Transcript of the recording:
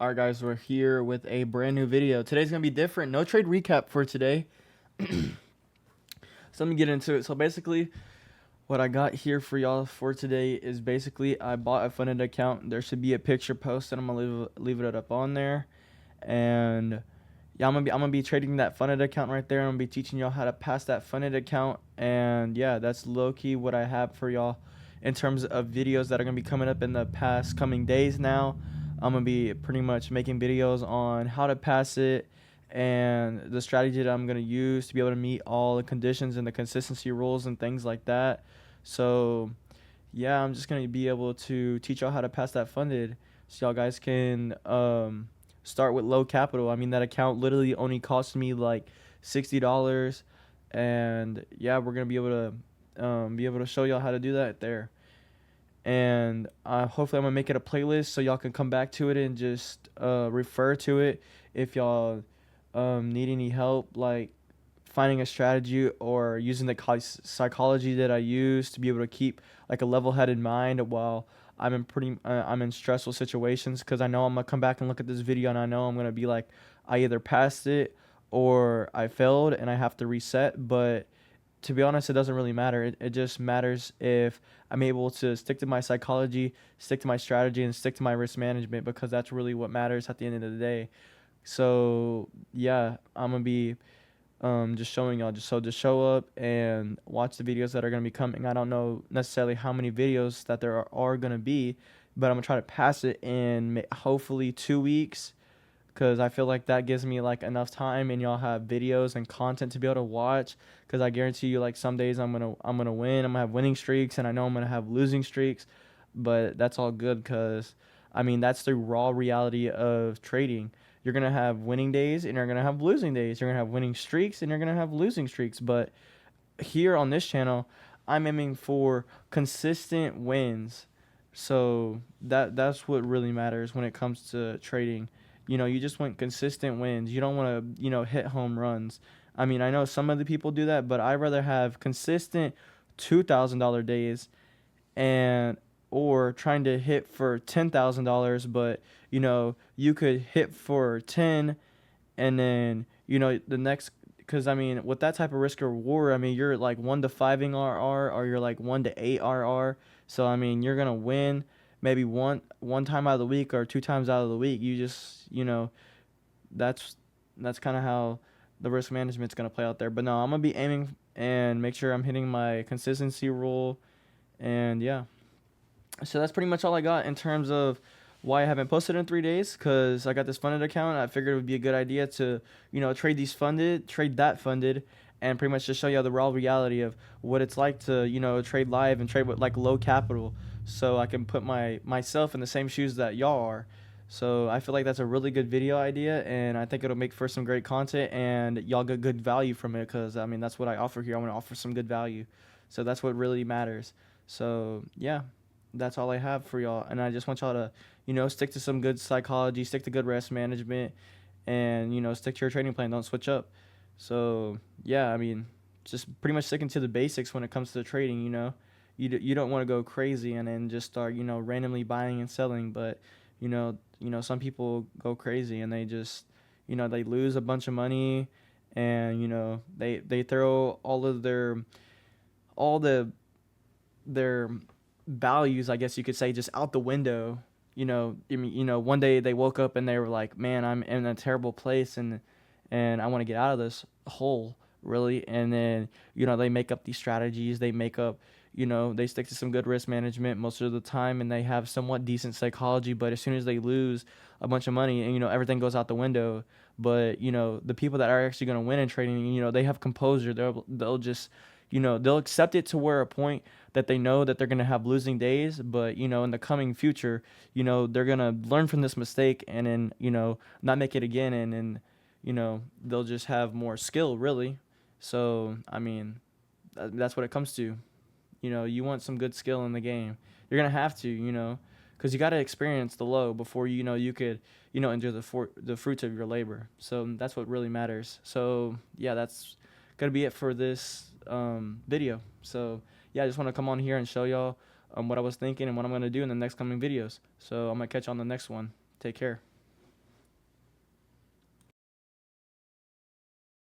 Alright guys, we're here with a brand new video. Today's gonna be different. No trade recap for today. So let me get into it. So basically, what I got here for y'all for today is basically I bought a funded account. There should be a picture posted. I'm gonna leave it up on there. And yeah, I'm gonna be trading that funded account right there. I'm gonna be teaching y'all how to pass that funded account. And yeah, that's low key what I have for y'all in terms of videos that are gonna be coming up in the past coming days now. I'm gonna be pretty much making videos on how to pass it and the strategy that I'm gonna use to be able to meet all the conditions and the consistency rules and things like that. So yeah, I'm just gonna be able to teach y'all how to pass that funded, so y'all guys can start with low capital. I mean, that account literally only cost me like $60, and yeah, we're gonna be able to show y'all how to do that there. And hopefully I'm gonna make it a playlist so y'all can come back to it and just refer to it if y'all need any help, like finding a strategy or using the psychology that I use to be able to keep like a level-headed mind while I'm in stressful situations, because I know I'm gonna come back and look at this video and I know I'm gonna be like, I either passed it or I failed and I have to reset. But to be honest, it doesn't really matter. It just matters if I'm able to stick to my psychology, stick to my strategy, and stick to my risk management, because that's really what matters at the end of the day. So yeah, I'm gonna be just showing y'all, just show up and watch the videos that are gonna be coming. I don't know necessarily how many videos that there are gonna be, but I'm gonna try to pass it in hopefully 2 weeks, because I feel like that gives me like enough time and y'all have videos and content to be able to watch. Because I guarantee you, like some days I'm gonna win. I'm gonna have winning streaks, and I know I'm gonna have losing streaks, but that's all good, because I mean that's the raw reality of trading. You're gonna have winning days and you're gonna have losing days. You're gonna have winning streaks and you're gonna have losing streaks. But here on this channel, I'm aiming for consistent wins. So that's what really matters when it comes to trading. You just want consistent wins. You don't want to, hit home runs. I mean, I know some of the people do that, but I'd rather have consistent $2,000 days, and or trying to hit for $10,000, but you could hit for 10, and then the next, because I mean with that type of risk or reward, I mean you're like 1 to 5ing RR, or you're like 1 to 8 RR. So I mean you're gonna win maybe one time out of the week or 2 times out of the week. You just that's that's kind of how the risk management's gonna play out there. But no, I'm gonna be aiming and make sure I'm hitting my consistency rule. And yeah, so that's pretty much all I got in terms of why I haven't posted in 3 days, because I got this funded account. I figured it would be a good idea to, trade that funded, and pretty much just show you the raw reality of what it's like to, trade live and trade with like low capital, so I can put myself in the same shoes that y'all are. So I feel like that's a really good video idea, and I think it'll make for some great content, and y'all get good value from it, because I mean that's what I offer here. I want to offer some good value, so that's what really matters. So yeah, that's all I have for y'all. And I just want y'all to, stick to some good psychology, stick to good risk management, and, stick to your trading plan. Don't switch up. So, yeah, I mean, just pretty much sticking to the basics when it comes to trading, You don't want to go crazy and then just start, randomly buying and selling. But, some people go crazy and they just, they lose a bunch of money, and, they throw all their values, I guess you could say, just out the window. One day they woke up and they were like, "Man, I'm in a terrible place, and I want to get out of this hole, really." And then they make up these strategies. They stick to some good risk management most of the time, and they have somewhat decent psychology. But as soon as they lose a bunch of money, and everything goes out the window. But the people that are actually going to win in trading, they have composure. They'll just they'll accept it to where a point that they know that they're going to have losing days, but in the coming future, they're going to learn from this mistake, and then not make it again, and then they'll just have more skill, really. So I mean, that's what it comes to. You want some good skill in the game. You're going to have to, because you got to experience the low before you could enjoy the fruits of your labor. So that's what really matters. So yeah, that's gonna be it for this video. So yeah, I just want to come on here and show y'all what I was thinking and what I'm gonna do in the next coming videos. So I'm gonna catch you on the next one. Take care.